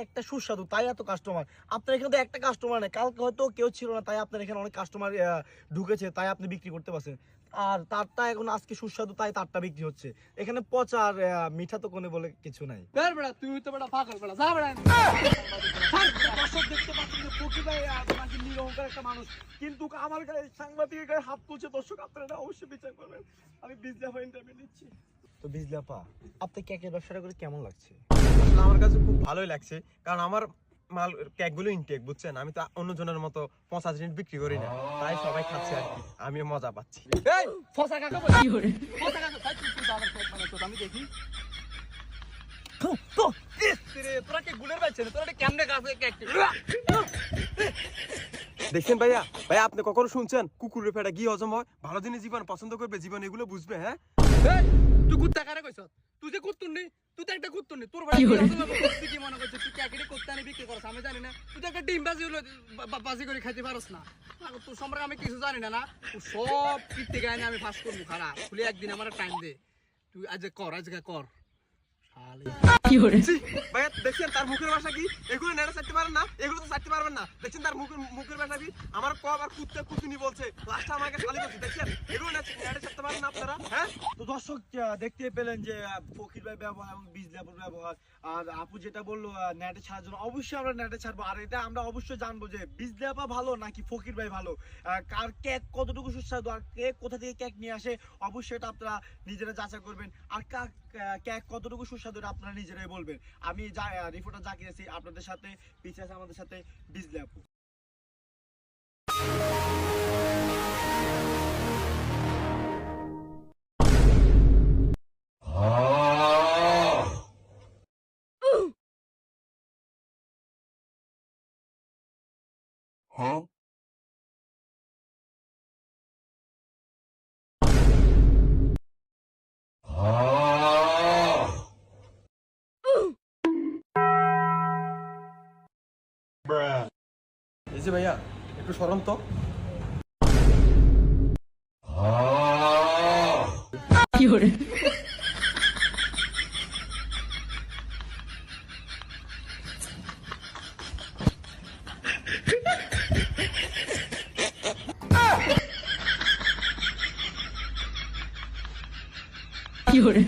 একটা সুস্বাদু, তাই এত কাস্টমার। আপনার এখানে তো একটা কাস্টমার নেই, কালকে হয়তো কেউ ছিল না, তাই আপনার এখানে অনেক কাস্টমার ঢুকেছে, তাই আপনি বিক্রি করতে পারছেন। আর তারটা এখন আজকে সুস্বাদু, তাই তারটা বিক্রি হচ্ছে। এখানে পচা আর মিঠা তো কোনো বলে কিছু নাই। তুই তো বড় পাগল বড়, যা বড়। দর্শক দেখতে পাচ্ছেন যে ফকির ভাই নাকি নিরহংকার একটা মানুষ, কিন্তু আমার গায়ে সাংবাদিকের গায়ে হাত তুলছে। দর্শক আপনারা এটা অবশ্যই বিচার করবেন। আমি বিজলাপা ইন্টারভিউ নিচ্ছি। তো বিজলাপা, আপনি কেকের ব্যবসাটা করে কেমন লাগছে? আসলে আমার কাছে খুব ভালোই লাগছে, কারণ আমার মাল কেকগুলো ইনটেক, বুঝছেন? আমি তো অন্যজনের মতো ৫০ মিনিট বিক্রি করি না, তাই সবাই খাচ্ছে আর কি, আমিও মজা পাচ্ছি। এই ফসা কাকা বল, কি হরে ফসা কাকা তাই তুই আবার কেক বানাচ্ছ, আমি দেখি। তো রে তোরা কে গুলের বাইছেন, তোরা এটা কেমনে কাছে কেক? দেখছেন ভাইয়া, ভাইয়া আপনি কখনো শুনছেন কুকুরের পেটে ঘি হজম হয়? ভালো জিনিস জীবন পছন্দ করবে, জীবন এগুলো বুঝবে। হ্যাঁ, এই তুই কুত্তা কারে কইছ? তুই যে কুত্তুনি, তুই তো একটা কুত্তুনি। তোর ভাই তুই কি মনে করছিস তুই কেকেরে কুত্তা আনি বিক্রি করছ? আমি জানি না। তুই তো একটা ডিম বাজি হলো বাজি করে খাইতে পারছ না। তোর সম্পর্কে আমি কিছু জানি না। না তুই সব পিটতে গায়ে আমি ফাঁস করবো। খারাপ খুলে একদিন আমার টাইম দে, তুই আজকে কর কি হরে ভাইয়া, দেখছেন তার মুখের ভাষা কি? এগুলো নেড়ে ছাড়তে পারেন না, এগুলো তো ছাড়তে পারবেন না। দেখছেন তার মুখের ভাষা কি? আমার কব আর কুত্তে কুতুনি বলছে, লাস্ট আমাকে খালি বলছে। দেখছেন এগুলো নেড়ে ছাড়তে পারেন না আপনারা? হ্যাঁ, তো দর্শক দেখতে পেলেন যে ফকির ভাই ব্যবহার এবং বিজলাপুর ব্যবহার। আর আপু যেটা বললো নেটে ছাড়ার জন্য, অবশ্যই আমরা নেটে ছাড়বো। আর এটা আমরা অবশ্যই জানবো যে বিজলাপা ভালো নাকি ফকির ভাই ভালো, কার কেক কতটুকু সুস্বাদু, আর কেক কোথা থেকে কেক নিয়ে আসে, অবশ্যই এটা আপনারা নিজেরা যাচাই করবেন। আর কার কেক কতটুকু সুস্বাদু এটা আপনারা নিজেরাই বলবেন। আমি রিপোর্টার জাকির আছি আপনাদের সাথে, পিছিয়ে আছে আমাদের সাথে বিজলাপু। এই যে ভাইয়া একটু সরম তো। কি হরে কি হরে